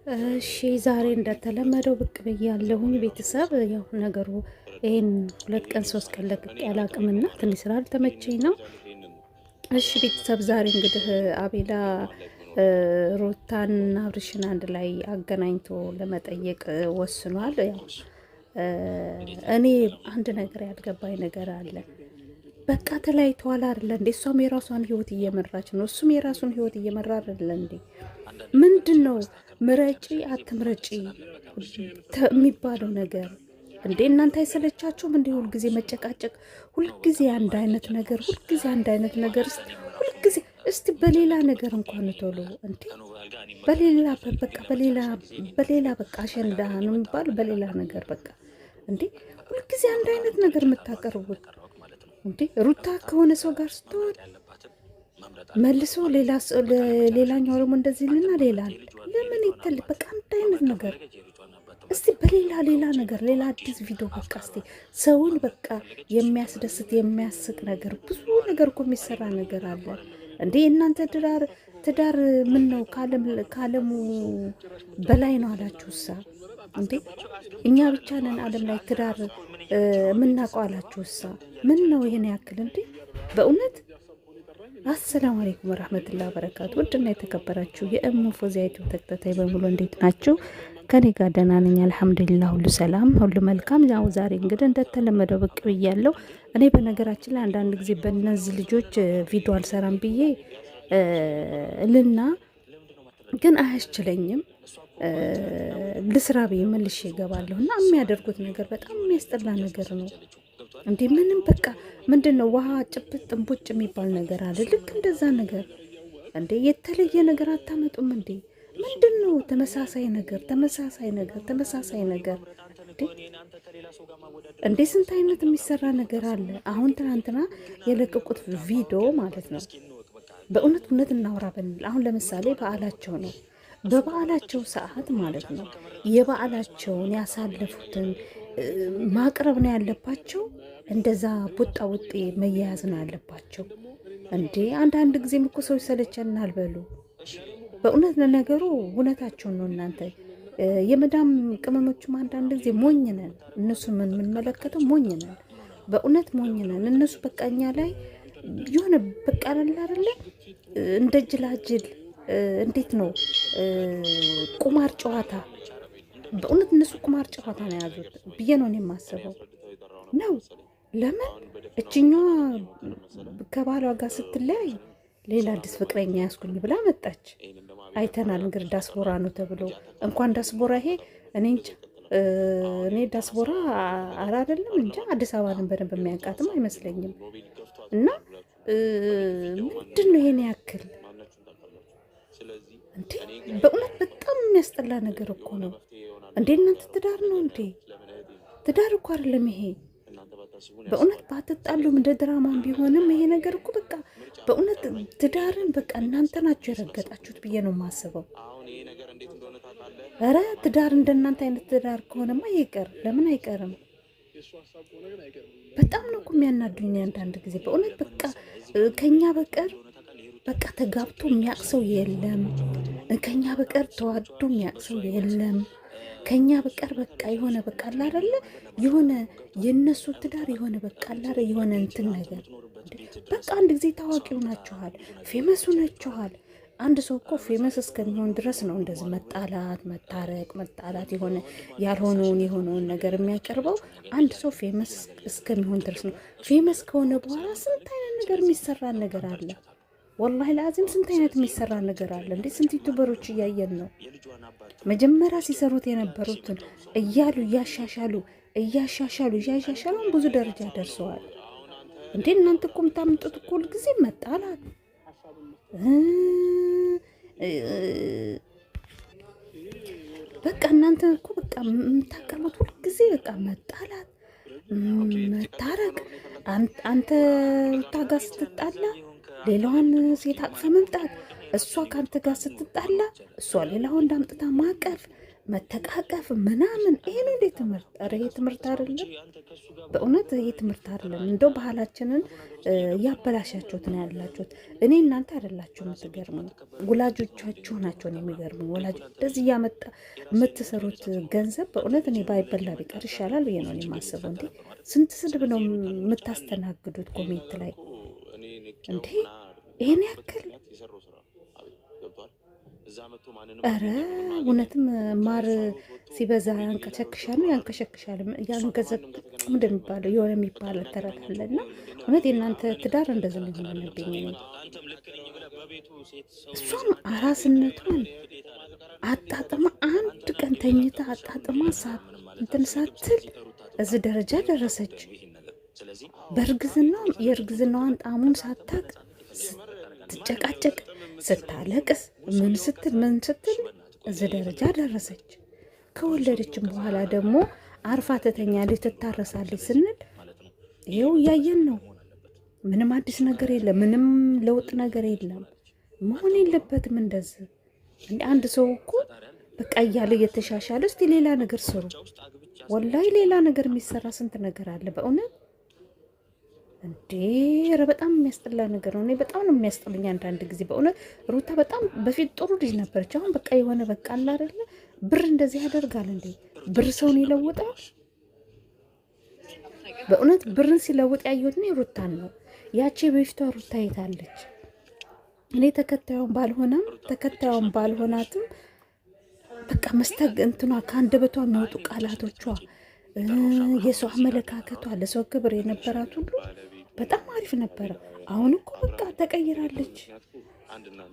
እሺ ዛሬ እንደተለመደው ብቅ ብያለሁኝ ቤተሰብ። ያው ነገሩ ይሄን 2 ቀን 3 ቀን ለቅቄ አላቅምና ትንሽ ስራ አልተመቸኝ ነው። እሺ ቤተሰብ ዛሬ እንግዲህ አቤላ ሩታንና አብርሽን አንድ ላይ አገናኝቶ ለመጠየቅ ወስኗል። ያው እኔ አንድ ነገር ያልገባኝ ነገር አለ። በቃ ተለያይተዋል አይደለ እንዴ? እሷም የራሷን ህይወት እየመራች ነው፣ እሱም የራሱን ህይወት እየመራ አይደለ እንዴ? ምንድን ነው ምረጪ አትምረጪ የሚባለው ነገር እንዴ? እናንተ አይሰለቻችሁም እንዴ? ሁልጊዜ መጨቃጨቅ፣ ሁልጊዜ አንድ አይነት ነገር፣ ሁልጊዜ አንድ አይነት ነገር፣ ሁልጊዜ እስቲ በሌላ ነገር እንኳን ቶሎ እንዴ! በሌላ በቃ በሌላ በቃ አሸንዳ ነው የሚባል በሌላ ነገር በቃ እንዴ! ሁልጊዜ አንድ አይነት ነገር የምታቀርቡት እንዴ? ሩታ ከሆነ ሰው ጋር ስትሆን መልሶ ሌላኛው ደግሞ እንደዚህ ልና ሌላ ለምን ይተል በቃ አንድ አይነት ነገር። እስቲ በሌላ ነገር ሌላ አዲስ ቪዲዮ በቃ እስቲ ሰውን በቃ የሚያስደስት የሚያስቅ ነገር ብዙ ነገር እኮ የሚሰራ ነገር አለ እንዴ! እናንተ ትዳር ምን ነው ከዓለሙ በላይ ነው አላችሁሳ እንዴ? እኛ ብቻ ነን ዓለም ላይ ትዳር የምናውቀው አላችሁሳ። ምን ነው ይሄን ያክል እንዴ? በእውነት አሰላሙ አለይኩም ወራህመቱላሂ ወበረካቱ። ውድና የተከበራችሁ የእሙ ፎዚያ ዩቲዩብ ተከታታይ በሙሉ እንዴት ናችሁ? ከኔ ጋር ደህና ነኝ አልሐምዱሊላህ፣ ሁሉ ሰላም፣ ሁሉ መልካም። ያው ዛሬ እንግዲህ እንደተለመደው ብቅ ብያለሁ። እኔ በነገራችን ላይ አንዳንድ ጊዜ በእነዚህ ልጆች ቪዲዮ አልሰራም ብዬ ግን አያስችለኝም ልስራ ብዬ መልሼ እገባለሁ እና የሚያደርጉት ነገር በጣም የሚያስጠላ ነገር ነው እንዴ! ምንም በቃ ምንድን ነው ውሃ ጭብጥ ጥንቡጭ የሚባል ነገር አለ። ልክ እንደዛ ነገር እንዴ! የተለየ ነገር አታመጡም እንዴ? ምንድን ነው ተመሳሳይ ነገር እንዴ? ስንት አይነት የሚሰራ ነገር አለ። አሁን ትናንትና የለቀቁት ቪዲዮ ማለት ነው። በእውነት እናውራ ብንል አሁን ለምሳሌ በዓላቸው ነው። በበዓላቸው ሰዓት ማለት ነው የበዓላቸውን ያሳለፉትን ማቅረብ ነው ያለባቸው። እንደዛ ቡጣ ውጤ መያያዝ ነው ያለባቸው እንዴ! አንዳንድ ጊዜም እኮ ሰው ይሰለቸናል በሉ። በእውነት ለነገሩ እውነታቸውን ነው። እናንተ የመዳም ቅመሞችም አንዳንድ ጊዜ ሞኝ ነን። እነሱ የምንመለከተው ሞኝ ነን፣ በእውነት ሞኝ ነን። እነሱ በቃ እኛ ላይ የሆነ በቃ አይደለ እንደ ጅላጅል እንዴት ነው ቁማር ጨዋታ። በእውነት እነሱ ቁማር ጨዋታ ነው የያዙት ብዬ ነው እኔ የማስበው ነው። ለምን እችኛዋ ከባሏ ጋር ስትለያይ ሌላ አዲስ ፍቅረኛ ያስኩኝ ብላ መጣች። አይተናል እንግዲህ ዳስቦራ ነው ተብሎ እንኳን ዳስቦራ ይሄ እኔ እንጃ እኔ ዳስቦራ አይደለም እንጃ አዲስ አበባን በደንብ የሚያውቃትም አይመስለኝም። እና ምንድን ነው ይሄን ያክል እንዴ? በእውነት በጣም የሚያስጠላ ነገር እኮ ነው እንዴ! እናንተ ትዳር ነው እንዴ? ትዳር እኮ አይደለም ይሄ። በእውነት ባትጣሉም እንደ ድራማም ቢሆንም ይሄ ነገር እኮ በቃ በእውነት ትዳርን በቃ እናንተ ናችሁ የረገጣችሁት ብዬ ነው የማስበው። ኧረ ትዳር እንደናንተ አይነት ትዳር ከሆነማ ይቀር፣ ለምን አይቀርም? በጣም ነው እኮ የሚያናዱኝ አንዳንድ ጊዜ በእውነት በቃ ከኛ በቀር በቃ ተጋብቶ የሚያቅሰው የለም። ከኛ በቀር ተዋዶ የሚያቅሰው የለም። ከኛ በቀር በቃ የሆነ በቃ አላደለ የሆነ የነሱ ትዳር የሆነ በቃ አላደ የሆነ እንትን ነገር በቃ አንድ ጊዜ ታዋቂ ሆናችኋል፣ ፌመስ ሆናችኋል። አንድ ሰው እኮ ፌመስ እስከሚሆን ድረስ ነው እንደዚህ መጣላት፣ መጣላት የሆነ ያልሆነውን የሆነውን ነገር የሚያቀርበው አንድ ሰው ፌመስ እስከሚሆን ድረስ ነው። ፌመስ ከሆነ በኋላ ስንት አይነት ነገር የሚሰራ ነገር አለ። ወላሂ ለአዚም ስንት አይነት የሚሰራ ነገር አለ እንዴ! ስንት ዩቱበሮች እያየን ነው። መጀመሪያ ሲሰሩት የነበሩትን እያሉ እያሻሻሉ ብዙ ደረጃ ደርሰዋል እንዴ! እናንተ እኮ የምታምጡት እኮ ሁልጊዜ መጣላት በቃ እናንተ እኮ በቃ የምታቀርቡት ሁልጊዜ በቃ መጣላት፣ መታረቅ። አንተ ታጋ ስትጣላ ሌላዋን ሴት አቅፈ መምጣት እሷ ከአንተ ጋር ስትጣላ እሷ ሌላ ወንድ አምጥታ ማቀፍ መተቃቀፍ ምናምን ይሄ ነው እንዴ ትምህርት? ኧረ ይሄ ትምህርት አይደለም፣ በእውነት ይሄ ትምህርት አይደለም። እንደው ባህላችንን እያበላሻችሁት ነው ያላችሁት። እኔ እናንተ አይደላችሁ የምትገርሙ፣ ወላጆቻችሁ ናቸው ነው የሚገርሙ። ወላጅ እንደዚህ እያመጣ የምትሰሩት ገንዘብ በእውነት እኔ ባይበላ ቢቀር ይሻላል ብዬ ነው የማስበው። እንዴ ስንት ስድብ ነው የምታስተናግዱት ኮሜንት ላይ እንዴ ይሄን ያክል? ኧረ እውነትም ማር ሲበዛ ያንከሸክሻል ነው ያንከሸክሻል፣ ምንድን የሚባለው የሆነ የሚባል ተረት አለና እውነት የእናንተ ትዳር እንደዚህ ነው የሆነብኝ። እሷም አራስነቷን አጣጥማ አንድ ቀን ተኝታ አጣጥማ እንትን ሳትል እዚህ ደረጃ ደረሰች። በእርግዝናው የእርግዝናዋን ጣዕሙን ሳታቅ ስትጨቃጨቅ ስታለቅስ ምን ስትል እዚህ ደረጃ ደረሰች። ከወለደችም በኋላ ደግሞ አርፋ ትተኛለች፣ ትታረሳለች ስንል ይኸው እያየን ነው። ምንም አዲስ ነገር የለም፣ ምንም ለውጥ ነገር የለም። መሆን የለበትም እንደዚህ። እንደ አንድ ሰው እኮ በቃ እያለ እየተሻሻለ እስቲ ሌላ ነገር ስሩ። ወላይ ሌላ ነገር የሚሰራ ስንት ነገር አለ በእውነት እንዴ! ኧረ በጣም የሚያስጠላ ነገር ነው። እኔ በጣም ነው የሚያስጠሉኝ አንዳንድ ጊዜ በእውነት። ሩታ በጣም በፊት ጥሩ ልጅ ነበረች። አሁን በቃ የሆነ በቃ አለ አይደለ? ብር እንደዚህ ያደርጋል እንዴ? ብር ሰውን ይለውጣል በእውነት። ብርን ሲለውጥ ያየሁት እኔ ሩታን ነው። ያቺ በፊቷ ሩታ የታለች? እኔ ተከታዩን ባልሆናትም በቃ እንትኗ ከአንደበቷ የሚወጡ ቃላቶቿ፣ የሰው አመለካከቷ፣ ለሰው ክብር የነበራት ሁሉ በጣም አሪፍ ነበረ። አሁን እኮ በቃ ተቀይራለች፣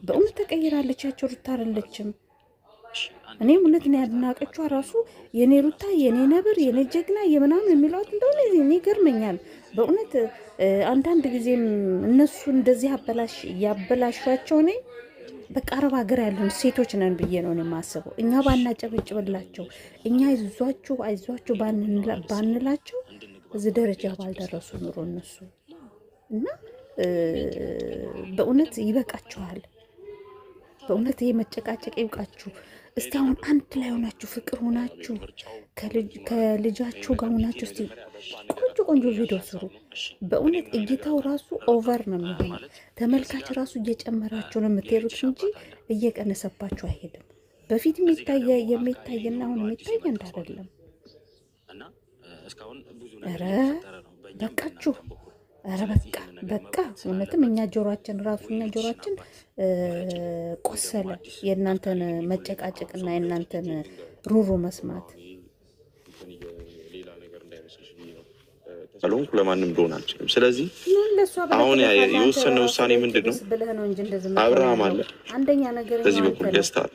በእውነት ተቀይራለች። ያቸው ሩታ አይደለችም። እኔም እውነት ነው ያድናቀቿ ራሱ የኔ ሩታ፣ የኔ ነብር፣ የኔ ጀግና የምናምን የሚሏት እንደሆነ እኔ ይገርመኛል በእውነት። አንዳንድ ጊዜም እነሱ እንደዚህ ያበላሿቸው እኔ በቃ አረብ ሀገር ያሉን ሴቶች ነን ብዬ ነው የማስበው። እኛ ባናጨበጭብላቸው፣ እኛ አይዟችሁ ባንላቸው እዚህ ደረጃ ባልደረሱ ኑሮ እነሱ እና በእውነት ይበቃችኋል። በእውነት ይሄ መጨቃጨቅ ይብቃችሁ። እስቲ አሁን አንድ ላይ ሆናችሁ ፍቅር ሆናችሁ ከልጃችሁ ጋር ሆናችሁ እስቲ ቆንጆ ቪዲዮ ስሩ። በእውነት እይታው ራሱ ኦቨር ነው የሚሆነው። ተመልካች ራሱ እየጨመራችሁ ነው የምትሄዱት እንጂ እየቀነሰባችሁ አይሄድም። በፊት የሚታይና አሁን የሚታይ እንዳይደለም። ኧረ በቃችሁ። ኧረ በቃ እውነትም እኛ ጆሯችን ቆሰለ። የእናንተን መጨቃጨቅና የእናንተን ሩሩ መስማት። አልሆንኩ ለማንም ልሆን አልችልም። ስለዚህ አሁን የወሰነው ውሳኔ ምንድን ነው? አብርሃም አለ፣ በዚህ በኩል ደስታ አለ።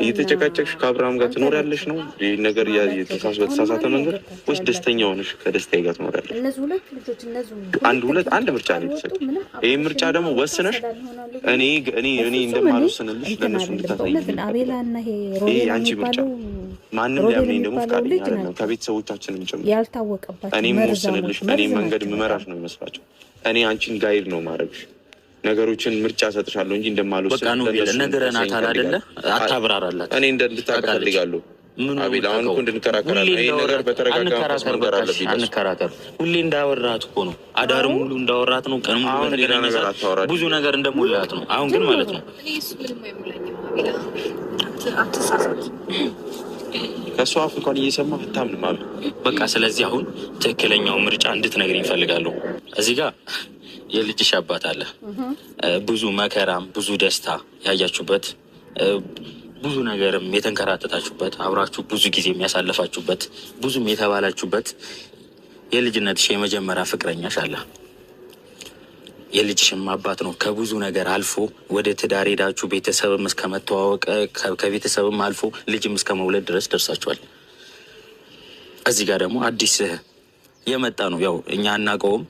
እየተጨቃጨቅሽ ከአብርሃም ጋር ትኖሪያለሽ ነው ይህ ነገር በተሳሳተ መንገድ ወይስ ደስተኛ ሆነሽ ከደስታዬ ጋር ትኖሪያለሽ? አንድ ምርጫ ነው የተሰጠው። ይህ ምርጫ ደግሞ ወስነሽ እኔ እንደማልወስንልሽ ለእነሱ እንድታሳይ ይሄ አንቺ ምርጫ። ማንም ሊያምነኝ ደግሞ ፈቃደኛ አይደለም፣ ከቤተሰቦቻችንም ጭምር። እኔም ወስንልሽ እኔ መንገድ ምመራሽ ነው ይመስላቸው። እኔ አንቺን ጋይድ ነው ማድረግሽ። ነገሮችን ምርጫ ሰጥሻለሁ እንጂ እንደማልወስን ነገረናታል አይደለ? አታብራራላት። እኔ እንድታውቅ እፈልጋለሁ። አቤል አሁን እኮ እንድንከራከራለን። ይሄን ነገር በተረጋጋ መስመር አለብኝ። አንከራከር። ሁሌ እንዳወራት እኮ ነው። አዳር ሙሉ እንዳወራት ነው። ቀን ሙሉ ብዙ ነገር እንደሞላት ነው። አሁን ግን ማለት ነው ከእሷ አፍ እንኳን እየሰማህ አታምንም አሉ። በቃ ስለዚህ አሁን ትክክለኛው ምርጫ እንድትነግሪኝ እፈልጋለሁ። እዚህ ጋር የልጅሽ አባት አለ። ብዙ መከራም ብዙ ደስታ ያያችሁበት፣ ብዙ ነገርም የተንከራተታችሁበት፣ አብራችሁ ብዙ ጊዜ የሚያሳለፋችሁበት፣ ብዙም የተባላችሁበት የልጅነትሽ የመጀመሪያ ፍቅረኛሽ አለ። የልጅሽም አባት ነው። ከብዙ ነገር አልፎ ወደ ትዳር ሄዳችሁ ቤተሰብም እስከ መተዋወቅ ከቤተሰብም አልፎ ልጅም እስከ መውለድ ድረስ ደርሳችኋል። እዚህ ጋር ደግሞ አዲስ የመጣ ነው። ያው እኛ አናውቀውም።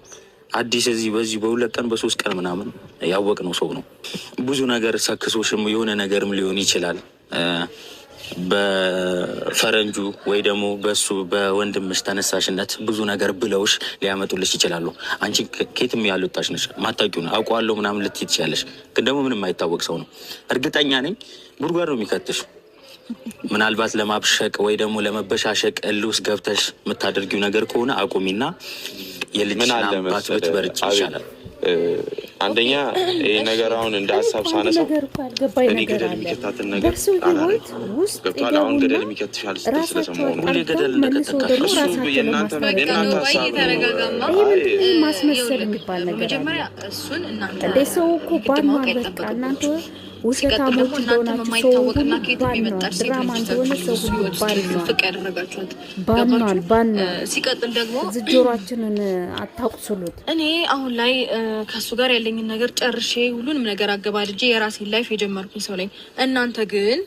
አዲስ በዚህ በሁለት ቀን በሶስት ቀን ምናምን ያወቅነው ሰው ነው። ብዙ ነገር ሰክሶሽም የሆነ ነገርም ሊሆን ይችላል። በፈረንጁ ወይ ደግሞ በሱ በወንድምሽ ተነሳሽነት ብዙ ነገር ብለውሽ ሊያመጡልሽ ይችላሉ። አንቺ ከየትም ያልወጣሽ ነሽ፣ ማታውቂው ነው አውቀዋለሁ ምናምን ልትይ ትችያለሽ። ግን ደግሞ ምንም አይታወቅ ሰው ነው። እርግጠኛ ነኝ ጉድጓድ ነው የሚከትሽ። ምናልባት ለማብሸቅ ወይ ደግሞ ለመበሻሸቅ እልህ ውስጥ ገብተሽ የምታደርጊው ነገር ከሆነ አቁሚና የልጅሽን አባት ብትበርጪ ይሻላል። አንደኛ ይህ ነገር አሁን እንደ ሀሳብ ሳነሳው እኔ ገደል የሚከታትን ነገር ገብቷል። አሁን ገደል የሚከትሻል ስትል ስለሰማሁ ነው። ሁሌ ገደል እንደከተታል እሱ የእናንተ ሀሳብ ማስመሰል የሚባል ነገር እንደ ሰው እኮ ባኗል። በቃ እናንተ ውሸታሞች እንደሆናችሁ ሰው ሁሉ ባኗል። ድራማ እንደሆነ ሰው ሁሉ ባኗል። ሲቀጥል ደግሞ ጆሯችንን አታቁስሉት። እኔ አሁን ላይ ከሱ ጋር ያለኝን ነገር ጨርሼ ሁሉንም ነገር አገባድጄ የራሴን ላይፍ የጀመርኩኝ ሰው ላይ፣ እናንተ ግን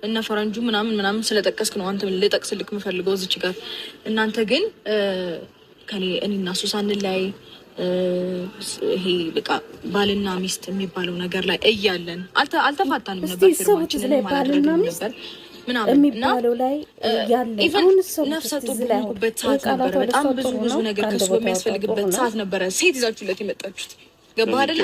እነ ፈረንጁ ምናምን ስለጠቀስክ ነው አንተ ልጠቅስልክ የምፈልገው እዚች ጋር። እናንተ ግን ከኔ እኔና እሱ ሳንለያይ ይሄ በቃ ባልና ሚስት የሚባለው ነገር ላይ እያለን አልተፋታንም ነበር። ፊርማችን ላይ ባልና ሚስት የሚባለው ላይ ያለን አሁን ሰው ነፍሰ ጡር በሆንኩበት ሰዓት ነበረ። በጣም ብዙ ነገር ከሱ በሚያስፈልግበት ሰዓት ነበረ ሴት ይዛችሁለት የመጣችሁት። ገባህ አይደለ?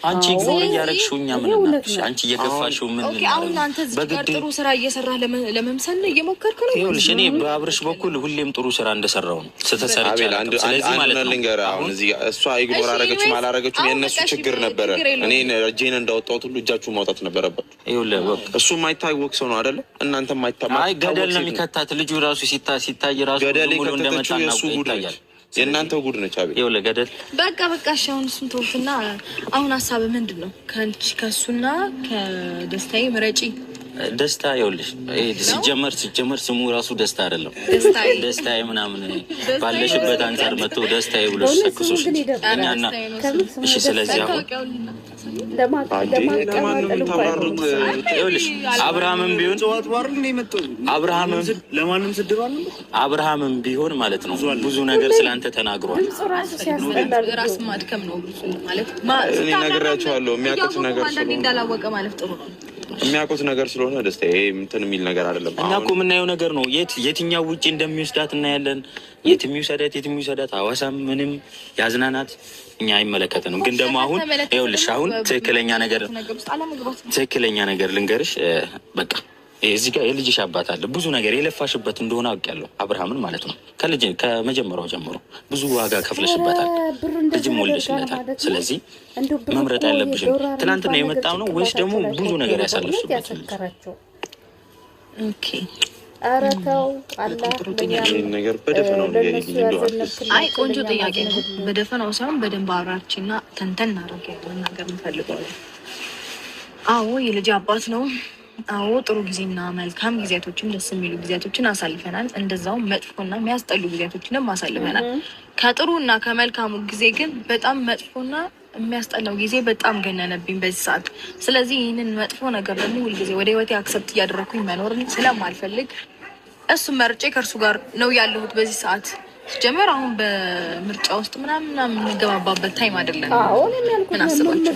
አንቺ ጎል እያረግሽው እኛ ምን እናድርግሽ? አንቺ እየገፋሽው ምን ኦኬ። አሁን አንተ እዚህ ጋር ጥሩ ስራ እየሰራህ ለመምሰል እየሞከርክ ነው። ይኸውልሽ እኔ በአብርሽ በኩል ሁሌም ጥሩ ስራ እንደሰራው ነው ስተሰርቻለሁ። ስለዚህ ማለት ነው አሁን እዚህ እሷ ኢግኖር አረገችም አላረገችም የእነሱ ችግር ነበረ። እኔ እጄን እንዳወጣሁት ሁሉ እጃችሁ ማውጣት ነበረበት። ይኸውልህ እሱ የማይታወቅ ሰው ነው አይደለ? እናንተ የማይታወቅ አይ ገደል ነው የሚከታት ልጁ ራሱ ሲታይ ራሱ ሙሉ እንደመጣና ይታያል። የእናንተ ጉድ ነች። አቤት ይኸውልህ ገደል በቃ እሺ። አሁን እሱን ተውትና አሁን ሀሳብ ምንድን ነው? ከእሱና ከደስታዬ ምረጪ። ደስታ ይኸውልሽ ሲጀመር ስሙ ራሱ ደስታ አይደለም። ደስታዬ ምናምን ባለሽበት አንጻር መጥቶ ደስታዬ ብሎ ሰክሶሽ እኛና እሺ። ስለዚህ አሁን ይኸውልሽ አብርሃምም ቢሆን ማለት ነው ብዙ ነገር ስላንተ ተናግሯል። ራስ ማድከም ነው ማለት እኔ ነግራቸዋለሁ። የሚያውቁት ነገር እንዳላወቀ ማለት ጥሩ ነው። የሚያውቁት ነገር ስለሆነ ደስታ ይሄ እንትን የሚል ነገር አይደለም። እኛ እኮ የምናየው ነገር ነው። የትኛው ውጪ እንደሚወስዳት እናያለን። የትም ይውሰዳት ሐዋሳም ምንም ያዝናናት እኛ አይመለከተንም። ግን ደግሞ አሁን ይኸውልሽ አሁን ትክክለኛ ነገር ልንገርሽ። በቃ እዚህ ጋር የልጅሽ አባት አለ። ብዙ ነገር የለፋሽበት እንደሆነ አውቄያለሁ። አብርሃምን ማለት ነው ከመጀመሪያው ጀምሮ ብዙ ዋጋ ከፍለሽበታል። ልጅም ወልደሽለታል። ስለዚህ መምረጥ ያለብሽም ትናንትና የመጣው ነው ወይስ ደግሞ ብዙ ነገር ያሳለፍሽበት? ኦኬ ኧረ ተው አላህ ነገር በደፈናው አይ ቆንጆ ጥያቄ ነው። በደፈናው ሳይሆን በደንብ አብራችና ተንተን እናደርግ ነገር እንፈልገዋለን። አዎ የልጅ አባት ነው። አዎ ጥሩ ጊዜና መልካም ጊዜያቶችን ደስ የሚሉ ጊዜያቶችን አሳልፈናል። እንደዛውም መጥፎና የሚያስጠሉ ጊዜያቶችንም አሳልፈናል። ከጥሩ እና ከመልካሙ ጊዜ ግን በጣም መጥፎና የሚያስጠላው ጊዜ በጣም ገነነብኝ በዚህ ሰዓት። ስለዚህ ይህንን መጥፎ ነገር ደግሞ ሁልጊዜ ወደ ህይወቴ አክሰፕት እያደረኩኝ መኖርን ስለማልፈልግ እሱም መርጬ ከእርሱ ጋር ነው ያለሁት በዚህ ሰዓት። ጀመር አሁን በምርጫ ውስጥ ምናምን የምንገባባበት ታይም አይደለም። ምን አስባችሁ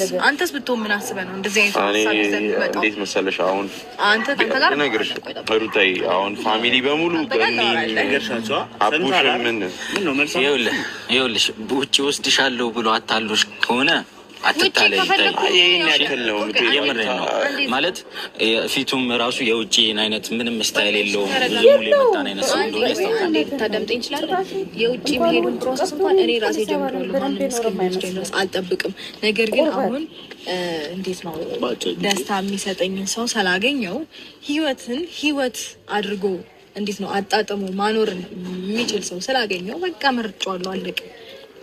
ነው? አንተስ ብትሆን ምን አስበህ ነው እንደዚህ አይነት ሀሳብ ይዘህ የምትመጣው? እንዴት መሰለሽ አሁን አንተ ጋር ነገርሽ ሩታዬ፣ አሁን ፋሚሊ በሙሉ ነገርሻቸው አቡሽ ምን ነው መልስ ይኸውልሽ ውጭ ወስድሻለሁ ብሎ አታሉሽ ከሆነ አትታለኝ። የምሬን ነው ማለት ፊቱም ራሱ የውጭን አይነት ምንም ስታይል የለውም። ብዙ ሙሉ የመጣን አይነት ሰው እንደሆነ ያስታውቃል። ታዳምጠኝ ይችላል። የውጭ መሄዱን ፕሮሰስ እንኳን እኔ ራሴ ጀምሬያለሁ። ማንም እስከሚወስደኝ ድረስ አልጠብቅም። ነገር ግን አሁን እንዴት ነው ደስታ የሚሰጠኝን ሰው ስላገኘው ህይወት አድርጎ እንዴት ነው አጣጥሞ ማኖር የሚችል ሰው ስላገኘው በቃ መርጫዋለሁ። አለቀ።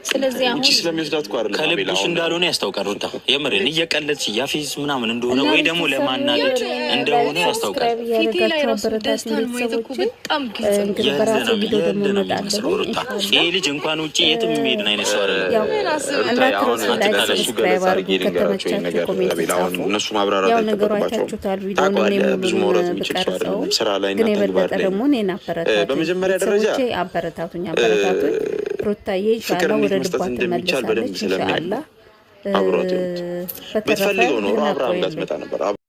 ስለዚህ አሁን ስለሚወስዳት እኮ አይደለም ከልብሽ እንዳልሆነ ያስታውቃል። ሩታ የምሬን እየቀለድሽ ያፊዝ ምናምን እንደሆነ ወይ ደግሞ ለማናደድ እንደሆነ ያስታውቃል። ፊቴ ላይ ራሱ ደስታን ማየት እኮ በጣም ግልጽ ነው። ሩታ ይሄ ልጅ እንኳን ውጭ የትም የሚሄድን አይነት ሰው አይደለም። እነሱ ማብራራት አይጠበቅባቸውም። ታውቃለህ ብዙ ማውራት የሚችል ሰው አይደለም። ስራ ላይ እና ተግባር ላይ በመጀመሪያ ደረጃ አበረታቱኝ ሩታዬ ይሻላል ወደ ልቧ ትመለሳለች። ኢንሻአላህ አብሮት ብትፈልገው ኖሮ አብርሃም ጋር ትመጣ ነበር።